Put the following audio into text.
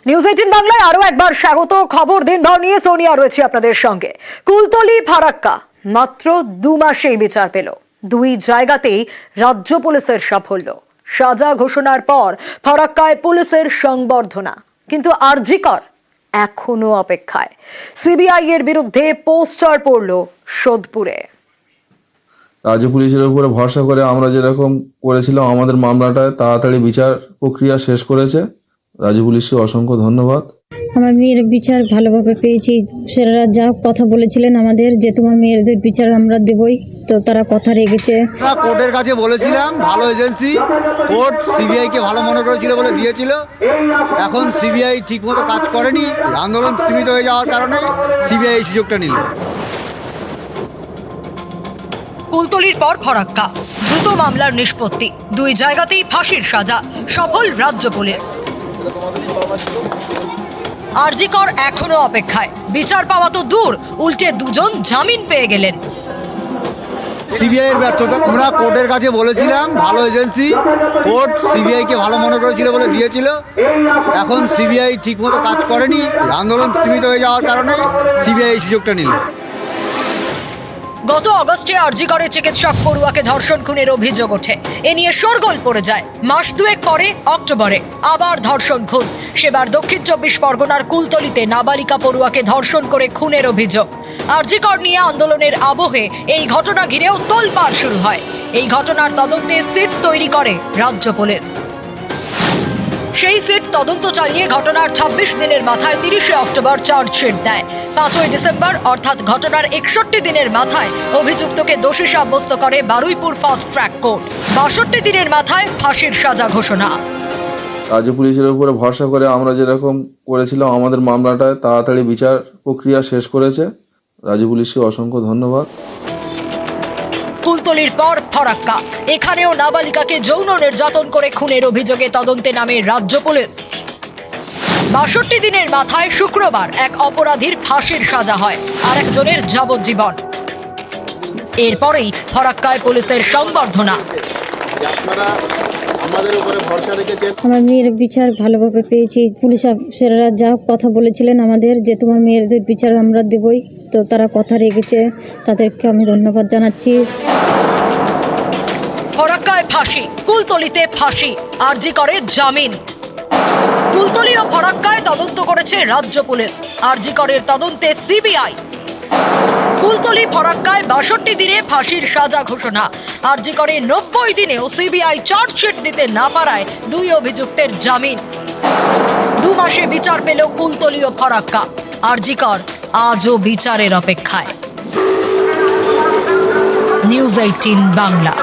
News 18 বাংলায় আরো একবার স্বাগত। খবর দিনভর নিয়ে সোনিয়া রয়েছে আপনাদের সঙ্গে। কুলতলি ফারাক্কা মাত্র 2 মাসেই বিচার পেল। দুই জায়গাতেই রাজ্য পুলিশের সাফল্য। সাজা ঘোষণার পর ফারাক্কায় পুলিশের সংবর্ধনা, কিন্তু আরজিকর এখনো অপেক্ষায়। সিবিআই এর বিরুদ্ধে পোস্টার পড়ল সোদপুরে। রাজ্য পুলিশের উপরে ভরসা করে আমরা যেরকম করেছিলাম আমাদের মামলাটায় তাড়াতাড়ি বিচার প্রক্রিয়া শেষ করেছে। রাজ্য পুলিশকে অসংখ্য ধন্যবাদ। আমার মেয়ের বিচার ভালোভাবে পেয়েছি। সেরা যা কথা বলেছিলেন আমাদের যে তোমার মেয়েদের বিচার আমরা দেবই, তো তারা কথা রেখেছে। কোর্টের কাছে বলেছিলাম, ভালো এজেন্সি, কোর্ট সিবিআই কে ভালো মনে করেছিল বলে দিয়েছিল। এখন সিবিআই ঠিকমতো কাজ করেনি, আন্দোলন সীমিত হয়ে যাওয়ার কারণে সিবিআই এই সুযোগটা নিল। কুলতলির পর ফারাক্কা, দ্রুত মামলার নিষ্পত্তি, দুই জায়গাতেই ফাঁসির সাজা, সফল রাজ্য পুলিশ। আরজিকর এখনো অপেক্ষায়, বিচার পাওয়া তো দূর, উল্টে দুজন জামিন পেয়ে গেলেন। সিবিআই এর ব্যর্থতা। আমরা কোর্টের কাছে বলেছিলাম, ভালো এজেন্সি, কোর্ট সিবিআই কে ভালো মনে করেছিল বলে দিয়েছিল। এখন সিবিআই ঠিকমতো কাজ করেনি, আন্দোলন সীমিত হয়ে যাওয়ার কারণে সিবিআই এই সুযোগটা নিল। গত অগস্টে আরজিকরে চিকিৎসক পড়ুয়াকে ধর্ষণ খুনের অভিযোগ ওঠে। এ নিয়ে শোরগোল পড়ে যায়। মাস দুয়েক পরে অক্টোবরে আবার ধর্ষণ খুন। সেবার দক্ষিণ 24 পরগনার কুলতলিতে নাবালিকা পড়ুয়াকে ধর্ষণ করে খুনের অভিযোগ। আরজিকর নিয়ে আন্দোলনের আবহে এই ঘটনা ঘিরেও তোলপাড় শুরু হয়। এই ঘটনার তদন্তে সিট তৈরি করে রাজ্য পুলিশ। সেই সিট তদন্ত চালিয়ে ঘটনার 26 দিনের মাথায় 30 অক্টোবর চার্জশিট দেয়। 5 ডিসেম্বর অর্থাৎ ঘটনার 61 দিনের মাথায় অভিযুক্তকে দোষী সাব্যস্ত করে বারুইপুর ফাস্ট ট্র্যাক কোর্ট। 62 দিনের মাথায় ফাঁসির সাজা ঘোষণা। রাজ্য পুলিশের উপরে ভরসা করে আমরা যেরকম করেছিলাম আমাদের মামলাটায় তাড়াতাড়ি বিচার প্রক্রিয়া শেষ করেছে। রাজ্য পুলিশকে অসংখ্য ধন্যবাদ। কুলতলির পর ফারাক্কা, এখানেও নাবালিকাকে যৌন নির্যাতন করে খুনের অভিযোগে তদন্তে নামে রাজ্য পুলিশ। 62 দিনের মাথায় শুক্রবার এক অপরাধীর ফাঁসির সাজা হয়, আরেকজনের যাবজ্জীবন। এরপরেই ফারাক্কায় পুলিশের সংবর্ধনা। আমার মেয়ের বিচার ভালোভাবে পেয়েছি। পুলিশ অফিসাররা যা কথা বলেছিলেন আমাদের যে তোমার মেয়েদের বিচার আমরা দেবই, তো তারা কথা রেখেছে। তাদেরকে আমি ধন্যবাদ জানাচ্ছি। ফারাক্কায় ফাঁসি, কুলতলিতে ফাঁসি, আরজিকরে জামিন। কুলতলি ও ফারাক্কায় তদন্ত করেছে রাজ্য পুলিশ, আরজিকরের তদন্তে সিবিআই। কুলতলি ফারাক্কায় 62 দিনে ফাঁসির সাজা ঘোষণা। আরজিকরে 90 দিনেও সিবিআই চার্জশিট দিতে না পারায় দুই অভিযুক্তের জামিন। 2 মাসে বিচার পেল কুলতলি ও ফারাক্কা। আরজিকর আজও বিচারের অপেক্ষায়। নিউজ 18 বাংলা।